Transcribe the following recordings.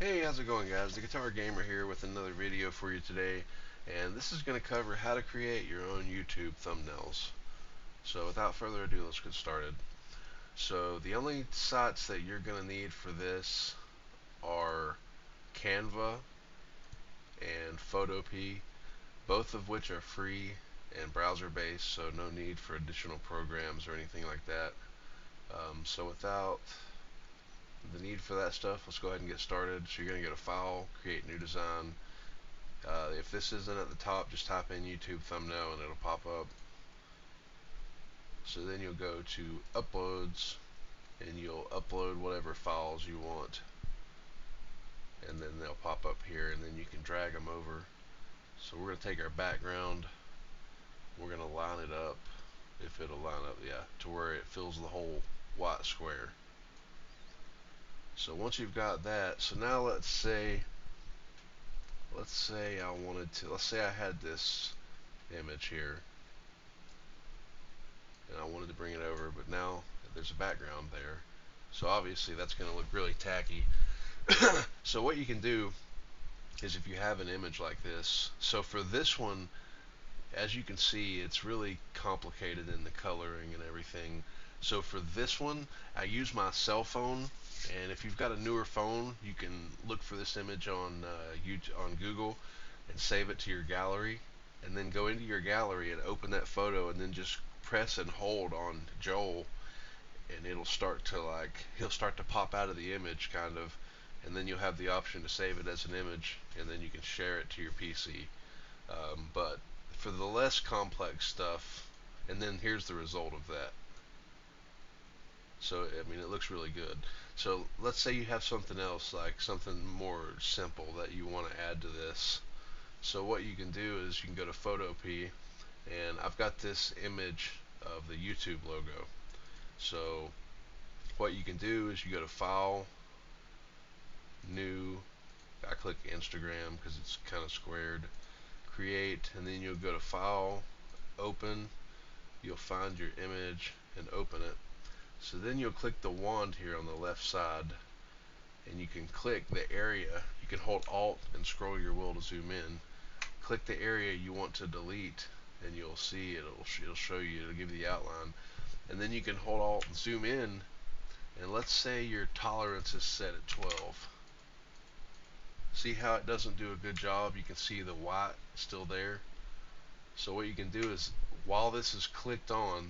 Hey, how's it going, guys? The Guitar Gamer here with another video for you today, and this is going to cover how to create your own YouTube thumbnails. So without further ado, let's get started. So the only sites that you're going to need for this are Canva and Photopea, both of which are free and browser based, so no need for additional programs or anything like that. So without the need for that stuff, let's go ahead and get started. So you're going to go to File, Create New Design. If this isn't at the top, just type in YouTube thumbnail and it'll pop up. So then you'll go to Uploads and you'll upload whatever files you want, and then they'll pop up here, and then you can drag them over. So we're going to take our background, we're going to line it up, if it'll line up, yeah, to where it fills the whole white square. So once you've got that, so now let's say let's say I had this image here and I wanted to bring it over, but now there's a background there, so obviously that's going to look really tacky. So what you can do is, if you have an image like this, so for this one, as you can see, it's really complicated in the coloring and everything. So for this one, I use my cell phone, and if you've got a newer phone, you can look for this image on on Google and save it to your gallery, and then go into your gallery and open that photo, and then just press and hold on Joel, and it'll start to he'll start to pop out of the image kind of, and then you'll have the option to save it as an image, and then you can share it to your PC. But for the less complex stuff, and then here's the result of that. So I mean, it looks really good. So let's say you have something else, like something more simple that you want to add to this. So what you can do is you can go to Photopea, and I've got this image of the YouTube logo. So what you can do is you go to File, New, I click Instagram because it's kind of squared, Create, and then you'll go to File, Open, you'll find your image and open it. So then you'll click the wand here on the left side, and you can click the area. You can hold Alt and scroll your wheel to zoom in. Click the area you want to delete, and you'll see it'll show you, it'll give you the outline. And then you can hold Alt and zoom in, and let's say your tolerance is set at 12. See how it doesn't do a good job? You can see the white still there. So what you can do is, while this is clicked on,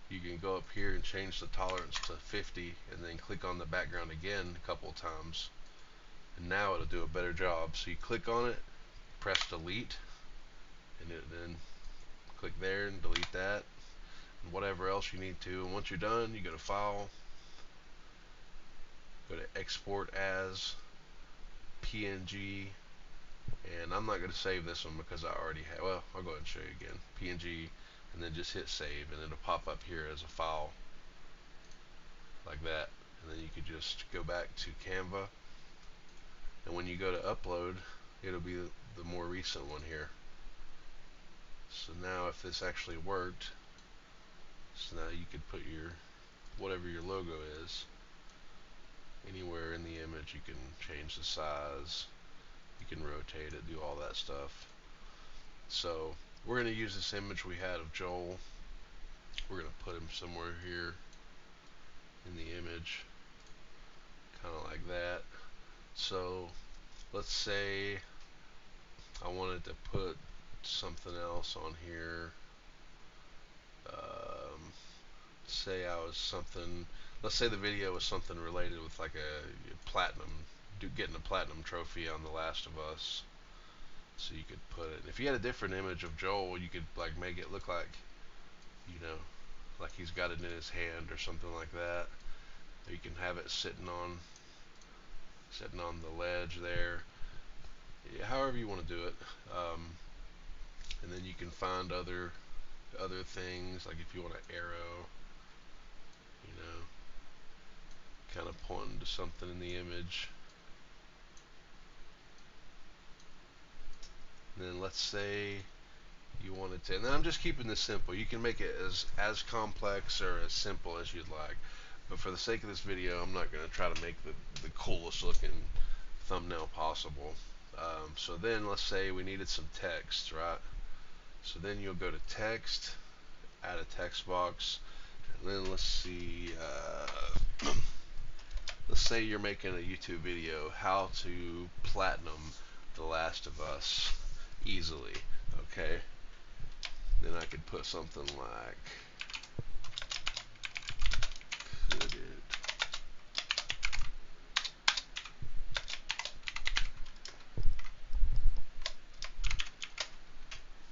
you can go up here and change the tolerance to 50, and then click on the background again a couple of times, and now it'll do a better job. So you click on it, press delete, and then click there and delete that, and whatever else you need to. And once you're done, you go to File, go to Export as PNG, and I'm not going to save this one because I already have, well, I'll go ahead and show you again, PNG, and then just hit save, and it'll pop up here as a file like that. And then you could just go back to Canva, and when you go to upload, it'll be the more recent one here. So now if this actually worked, so now you could put your whatever your logo is anywhere in the image. You can change the size, you can rotate it, do all that stuff. So we're going to use this image we had of Joel. We're going to put him somewhere here in the image, kind of like that. So let's say I wanted to put something else on here. Say I was something, let's say the video was something related with like a platinum, getting a platinum trophy on The Last of Us. So you could put it, if you had a different image of Joel, you could like make it look like, you know, like he's got it in his hand or something like that. Or you can have it sitting on the ledge there. Yeah, however you want to do it. And then you can find other things, like if you want an arrow, you know, kind of pointing to something in the image. And then let's say you wanted to, and then I'm just keeping this simple. You can make it as complex or as simple as you'd like, but for the sake of this video, I'm not going to try to make the coolest looking thumbnail possible. So then let's say we needed some text, right? So then you'll go to text, add a text box, and then let's see, let's say you're making a YouTube video, how to platinum The Last of Us easily, okay? Then I could put something like, could it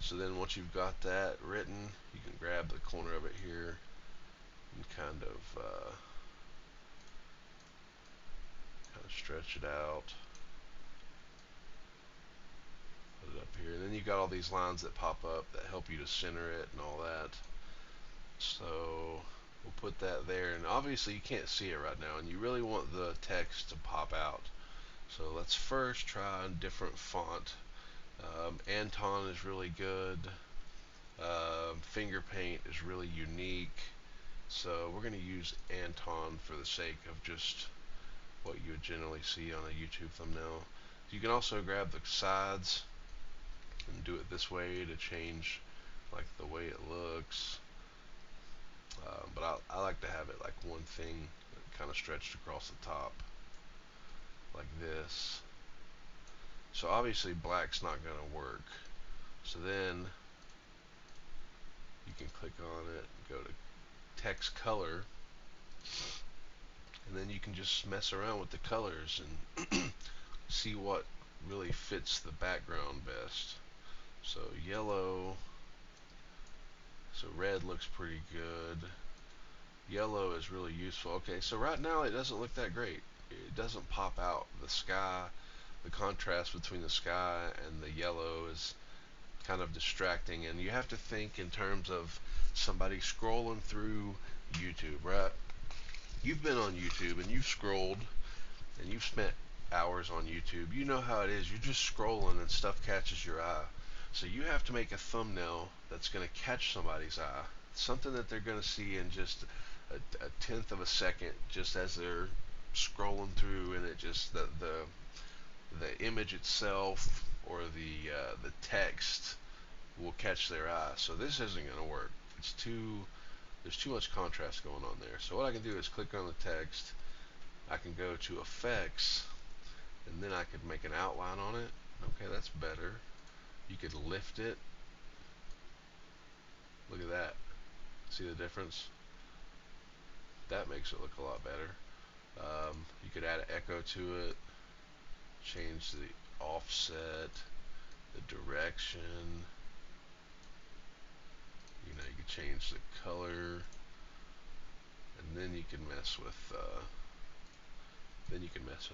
so then once you've got that written, you can grab the corner of it here and kind of stretch it out, put it up here, and then you got all these lines that pop up that help you to center it and all that. So we'll put that there, and obviously you can't see it right now, and you really want the text to pop out. So let's first try a different font. Anton is really good. Finger paint is really unique. So we're going to use Anton for the sake of just what you would generally see on a YouTube thumbnail. You can also grab the sides and do it this way to change like the way it looks. But I like to have it like one thing kind of stretched across the top like this. So obviously black's not going to work. So then you can click on it, go to text color, and then you can just mess around with the colors and see what really fits the background best. So yellow, so red looks pretty good. Yellow is really useful. Okay, so right now it doesn't look that great. It doesn't pop out. The sky, the contrast between the sky and the yellow is kind of distracting, and you have to think in terms of somebody scrolling through YouTube, right? You've been on YouTube and you've scrolled and you've spent hours on YouTube. You know how it is. You're just scrolling and stuff catches your eye. So you have to make a thumbnail that's going to catch somebody's eye. Something that they're going to see in just a tenth of a second, just as they're scrolling through, and it just the image itself or the text will catch their eye. So this isn't going to work. There's too much contrast going on there. So what I can do is click on the text. I can go to effects, and then I could make an outline on it. Okay, that's better. You could lift it. Look at that. See the difference? That makes it look a lot better. You could add an echo to it, change the offset, the direction. You could change the color, and then you can mess with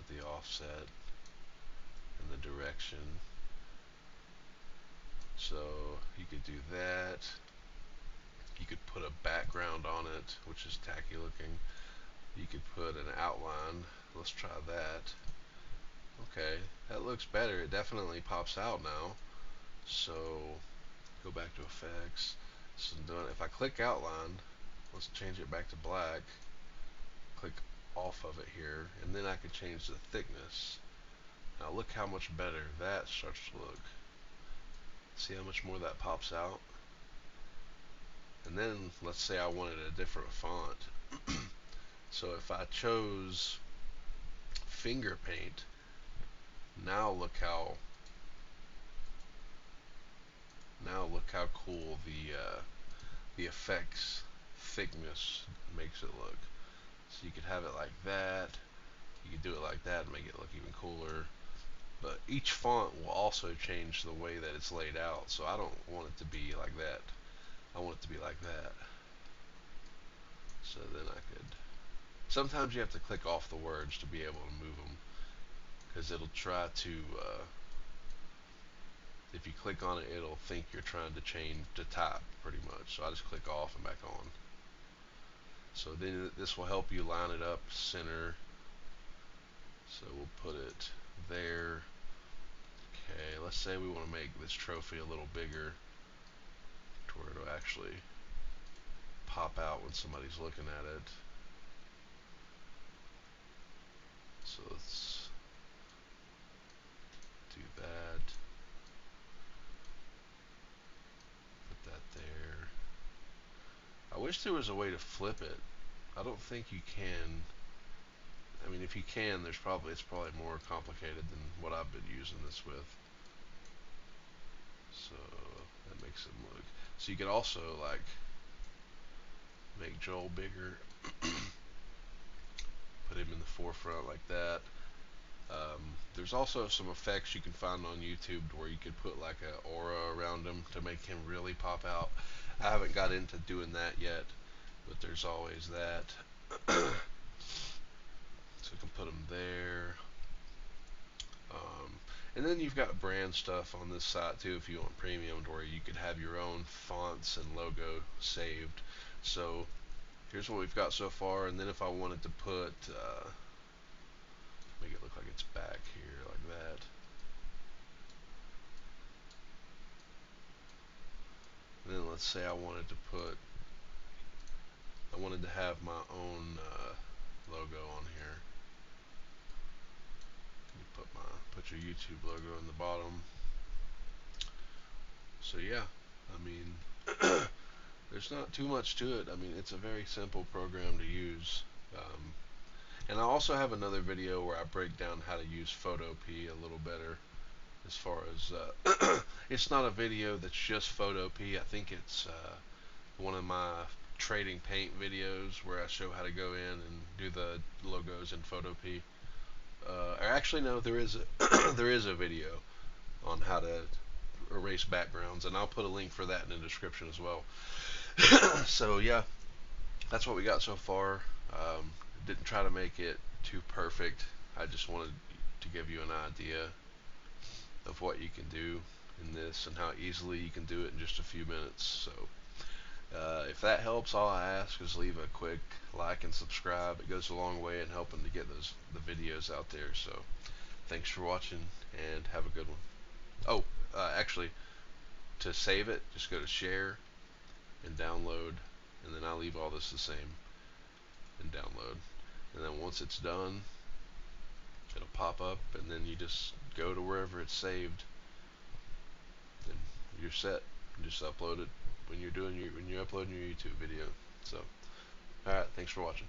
the offset and the direction. So you could do that. You could put a background on it, which is tacky looking. You could put an outline. Let's try that. Okay, that looks better. It definitely pops out now. So go back to effects. So if I click outline, let's change it back to black. Click off of it here, and then I can change the thickness. Now look how much better that starts to look. See how much more that pops out? And then let's say I wanted a different font. So if I chose finger paint, now look how cool the effects thickness makes it look. So you could have it like that. You could do it like that and make it look even cooler. But each font will also change the way that it's laid out. So I don't want it to be like that. I want it to be like that. So then I could. Sometimes you have to click off the words to be able to move them, because it'll try to. If you click on it, it'll think you're trying to change to type pretty much. So I just click off and back on. So then this will help you line it up, center. So we'll put it there. Okay, let's say we want to make this trophy a little bigger to where it'll actually pop out when somebody's looking at it. So wish there was a way to flip it. I don't think you can. I mean, if you can, it's probably more complicated than what I've been using this with. So that makes it look. So you could also like make Joel bigger, put him in the forefront like that. There's also some effects you can find on YouTube where you could put like an aura around him to make him really pop out. I haven't got into doing that yet, but there's always that. So you can put them there. And then you've got brand stuff on this site too if you want premium, to where you could have your own fonts and logo saved. So here's what we've got so far, and then if I wanted to put make it look like it's back here like that. And then let's say I wanted to have my own logo on here. You put your YouTube logo in the bottom. So yeah, I mean, there's not too much to it. I mean, it's a very simple program to use. And I also have another video where I break down how to use Photopea a little better. As far as it's not a video that's just Photopea. I think it's one of my trading paint videos where I show how to go in and do the logos in Photopea. Or actually, no, there is a there is a video on how to erase backgrounds, and I'll put a link for that in the description as well. So yeah, that's what we got so far. Didn't try to make it too perfect. I just wanted to give you an idea of what you can do in this and how easily you can do it in just a few minutes. So if that helps, all I ask is leave a quick like and subscribe. It goes a long way in helping to get the videos out there. So thanks for watching and have a good one. Oh, actually, to save it, just go to share and download, and then I'll leave all this the same and download. And then once it's done, it'll pop up, and then you just go to wherever it's saved, and you're set. You just upload it when you're uploading your YouTube video. So, all right, thanks for watching.